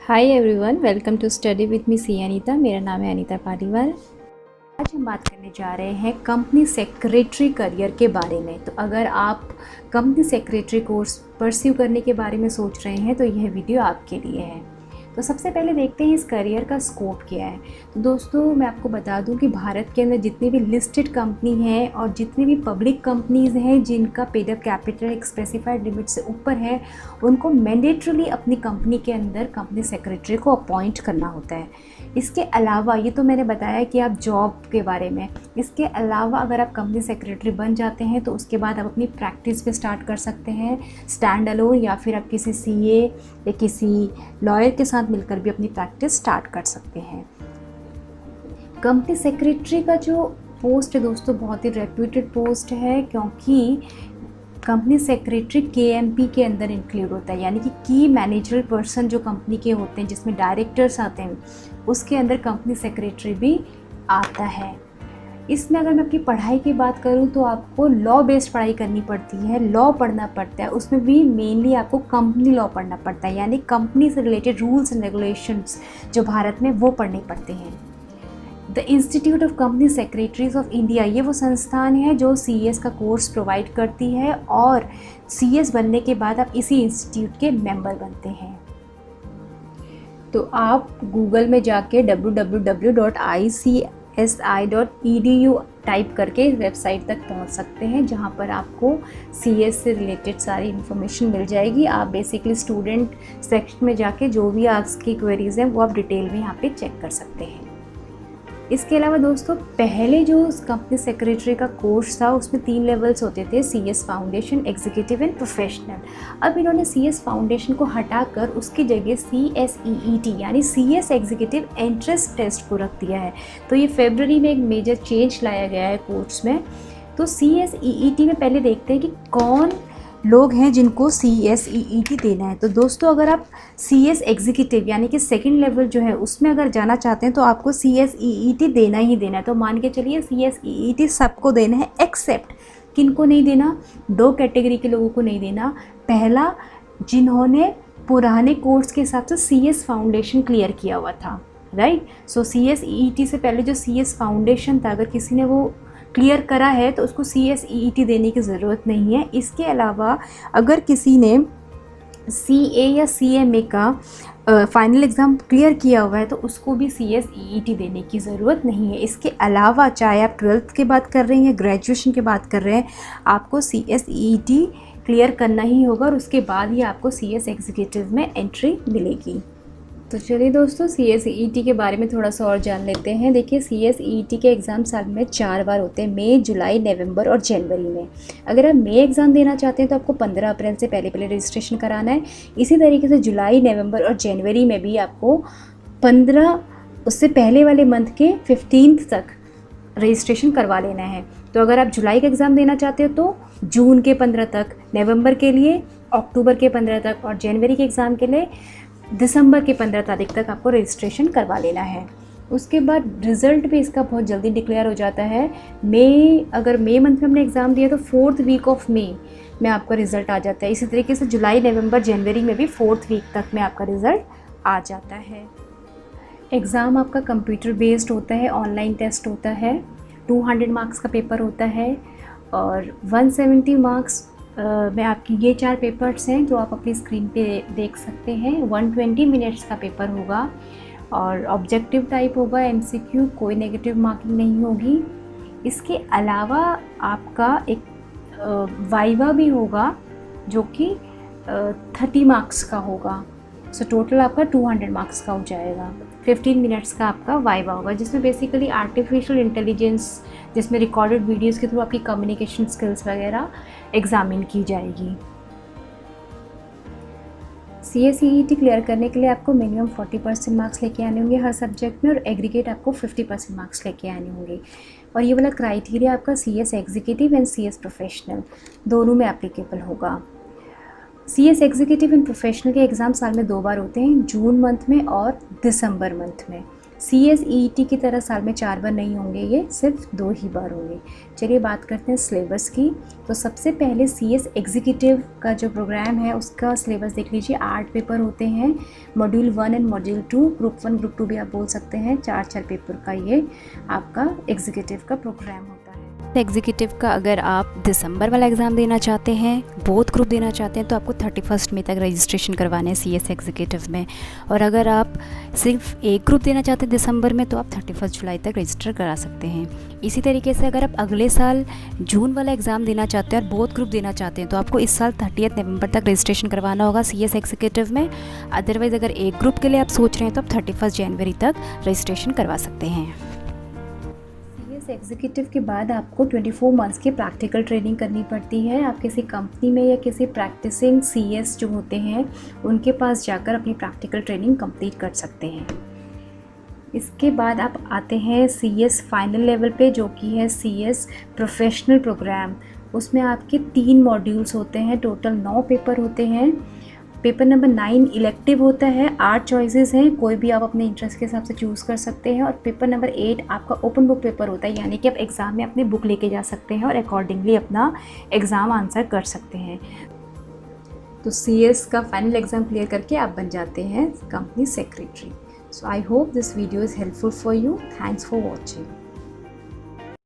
Hi everyone, welcome to study with me C Anita. मेरा नाम है अनीता पालीवाल। आज हम बात करने जा रहे हैं कंपनी सेक्रेटरी करियर के बारे में। तो अगर आप कंपनी सेक्रेटरी कोर्स परस्यू करने के बारे में सोच रहे हैं तो यह वीडियो आपके लिए है। तो सबसे पहले देखते हैं इस करियर का स्कोप क्या है। तो दोस्तों, मैं आपको बता दूं कि भारत के अंदर जितनी भी लिस्टेड कंपनी हैं और जितनी भी पब्लिक कंपनीज़ हैं जिनका पेड अप कैपिटल एक स्पेसिफाइड लिमिट से ऊपर है, उनको मैंडेटरली अपनी कंपनी के अंदर कंपनी सेक्रेटरी को अपॉइंट करना होता है। इसके अलावा ये तो मैंने बताया कि आप जॉब के बारे में, इसके अलावा अगर आप कंपनी सेक्रेटरी बन जाते हैं तो उसके बाद आप अपनी प्रैक्टिस पे स्टार्ट कर सकते हैं स्टैंड अलोन, या फिर आप किसी सीए या किसी लॉयर के साथ मिलकर भी अपनी प्रैक्टिस स्टार्ट कर सकते हैं। कंपनी सेक्रेटरी का जो पोस्ट है दोस्तों, बहुत ही रेप्यूटेड पोस्ट है, क्योंकि कंपनी सेक्रेटरी केएमपी के अंदर इंक्लूड होता है, यानी कि की मैनेजरल पर्सन जो कंपनी के होते हैं, जिसमें डायरेक्टर्स आते हैं, उसके अंदर कंपनी सेक्रेटरी भी आता है। इसमें अगर मैं आपकी पढ़ाई की बात करूं तो आपको लॉ बेस्ड पढ़ाई करनी पड़ती है, लॉ पढ़ना पड़ता है। उसमें भी मेनली आपको कंपनी लॉ पढ़ना पड़ता है, यानी कंपनी से रिलेटेड रूल्स एंड रेगुलेशंस जो भारत में वो पढ़ने पड़ते हैं। The institute of company secretaries of India, ये वो संस्थान है जो सीएस का कोर्स प्रोवाइड करती है, और सीएस बनने के बाद आप इसी इंस्टीट्यूट के मेंबर बनते हैं। तो आप गूगल में जाके www.icsi.edu टाइप करके वेबसाइट तक पहुंच सकते हैं, जहां पर आपको सीएस से रिलेटेड सारी इन्फॉर्मेशन मिल जाएगी। आप बेसिकली स्टूडेंट सेक्शन में जाके जो भी आपकी क्वेरीज हैं वो आप डिटेल में यहाँ पे चेक कर सकते हैं। इसके अलावा दोस्तों, पहले जो कंपनी सेक्रेटरी का कोर्स था उसमें 3 लेवल्स होते थे, CS foundation, executive and professional. अब इन्होंने सीएस फाउंडेशन को हटाकर उसकी जगह सीएसईईटी यानी सीएस एग्जीक्यूटिव एंट्रेंस टेस्ट को रख दिया है। तो ये फरवरी में एक मेजर चेंज लाया गया है कोर्स में। तो सीएसईईटी में पहले देखते हैं कि कौन लोग हैं जिनको सीएसईईटी देना है। तो दोस्तों, अगर आप सीएस एग्जीक्यूटिव यानी कि सेकंड लेवल जो है उसमें अगर जाना चाहते हैं तो आपको सीएसईईटी देना ही देना है। तो मान के चलिए सीएसईईटी सबको देना है, एक्सेप्ट किनको नहीं देना, 2 कैटेगरी के लोगों को नहीं देना। पहला, जिन्होंने पुराने कोर्स के हिसाब से सीएस फाउंडेशन क्लियर किया हुआ था, राइट। सो सीएसईईटी से पहले जो सीएस फाउंडेशन था, अगर किसी ने वो क्लियर करा है तो उसको सीएसईईटी देने की ज़रूरत नहीं है। इसके अलावा अगर किसी ने सीए या सीएमए का फाइनल एग्ज़ाम क्लियर किया हुआ है तो उसको भी सीएसईईटी देने की ज़रूरत नहीं है। इसके अलावा चाहे आप 12th की बात कर रहे हैं या ग्रेजुएशन की बात कर रहे हैं, आपको सीएसईईटी क्लियर करना ही होगा, और उसके बाद ही आपको सीएस एग्जीक्यूटिव में एंट्री मिलेगी। तो चलिए दोस्तों, सीएसईईटी के बारे में थोड़ा सा और जान लेते हैं। देखिए, सीएसईईटी के एग्ज़ाम साल में 4 बार होते हैं, मई, जुलाई, नवंबर और जनवरी में। अगर आप मई एग्ज़ाम देना चाहते हैं तो आपको 15 अप्रैल से पहले रजिस्ट्रेशन कराना है। इसी तरीके से जुलाई, नवंबर और जनवरी में भी आपको 15 उससे पहले वाले मंथ के 15 तक रजिस्ट्रेशन करवा लेना है। तो अगर आप जुलाई का एग्ज़ाम देना चाहते हो तो जून के 15 तक, नवंबर के लिए अक्टूबर के 15 तक, और जनवरी के एग्ज़ाम के लिए दिसंबर के 15 तारीख तक आपको रजिस्ट्रेशन करवा लेना है। उसके बाद रिज़ल्ट भी इसका बहुत जल्दी डिक्लेयर हो जाता है। अगर मई मंथ में हमने एग्ज़ाम दिया तो 4th वीक ऑफ मई में आपका रिज़ल्ट आ जाता है। इसी तरीके से जुलाई, नवंबर, जनवरी में भी 4th वीक तक में आपका रिज़ल्ट आ जाता है। एग्ज़ाम आपका कंप्यूटर बेस्ड होता है, ऑनलाइन टेस्ट होता है, 200 मार्क्स का पेपर होता है, और 170 मार्क्स में आपकी ये 4 पेपर्स हैं जो आप अपनी स्क्रीन पे देख सकते हैं। 120 मिनट्स का पेपर होगा और ऑब्जेक्टिव टाइप होगा, एमसीक्यू, कोई नेगेटिव मार्किंग नहीं होगी। इसके अलावा आपका एक वाइवा भी होगा जो कि 30 मार्क्स का होगा। सो टोटल आपका 200 मार्क्स का हो जाएगा। 15 मिनट्स का आपका वाइवा होगा, जिसमें बेसिकली आर्टिफिशियल इंटेलिजेंस, जिसमें रिकॉर्डेड वीडियोस के थ्रू आपकी कम्युनिकेशन स्किल्स वगैरह एग्जामिन की जाएगी। सीएसईईटी क्लियर करने के लिए आपको मिनिमम 40% मार्क्स लेके आने होंगे हर सब्जेक्ट में, और एग्रीगेट आपको 50% मार्क्स लेके आने होंगे। और ये वाला क्राइटेरिया आपका CS executive and CS professional दोनों में एप्लीकेबल होगा। सीएस एग्जीक्यूटिव एंड प्रोफेशनल के एग्ज़ाम साल में 2 बार होते हैं, जून मंथ में और दिसंबर मंथ में। CSEET की तरह साल में 4 बार नहीं होंगे, ये सिर्फ 2 ही बार होंगे। चलिए बात करते हैं सिलेबस की। तो सबसे पहले CS एग्जीक्यूटिव का जो प्रोग्राम है उसका सिलेबस देख लीजिए। 8 पेपर होते हैं, module 1 and module 2, group 1 group 2 भी आप बोल सकते हैं। 4 पेपर का ये आपका एग्जीक्यूटिव का प्रोग्राम होता है। एग्जीक्यूटिव का अगर आप दिसंबर वाला एग्ज़ाम देना चाहते हैं, बोथ ग्रुप देना चाहते हैं, तो आपको 31 मई तक रजिस्ट्रेशन करवाने हैं CS एग्जीक्यूटिव में। और अगर आप सिर्फ एक ग्रुप देना चाहते हैं दिसंबर में, तो आप 31 जुलाई तक रजिस्टर करा सकते हैं। इसी तरीके से अगर आप अगले साल जून वाला एग्ज़ाम देना चाहते हैं और बोथ ग्रुप देना चाहते हैं, तो आपको इस साल 30 नवंबर तक रजिस्ट्रेशन करवाना होगा CS एग्जीक्यूटिव में। अदरवाइज़ अगर एक ग्रुप के लिए आप सोच रहे हैं तो आप 31 जनवरी तक रजिस्ट्रेशन करवा सकते हैं। एग्जीक्यूटिव के बाद आपको 24 मंथ्स की प्रैक्टिकल ट्रेनिंग करनी पड़ती है। आप किसी कंपनी में या किसी प्रैक्टिसिंग CS जो होते हैं उनके पास जाकर अपनी प्रैक्टिकल ट्रेनिंग कंप्लीट कर सकते हैं। इसके बाद आप आते हैं CS फाइनल लेवल पे, जो कि है CS प्रोफेशनल प्रोग्राम। उसमें आपके 3 मॉड्यूल्स होते हैं, टोटल 9 पेपर होते हैं। पेपर नंबर 9 इलेक्टिव होता है, 8 चॉइसेस हैं, कोई भी आप अपने इंटरेस्ट के हिसाब से चूज़ कर सकते हैं। और पेपर नंबर 8 आपका ओपन बुक पेपर होता है, यानी कि आप एग्ज़ाम में अपनी बुक लेके जा सकते हैं और अकॉर्डिंगली अपना एग्ज़ाम आंसर कर सकते हैं। तो CS का फाइनल एग्ज़ाम क्लियर करके आप बन जाते हैं company secretary. So I hope this video is helpful for you. Thanks for watching.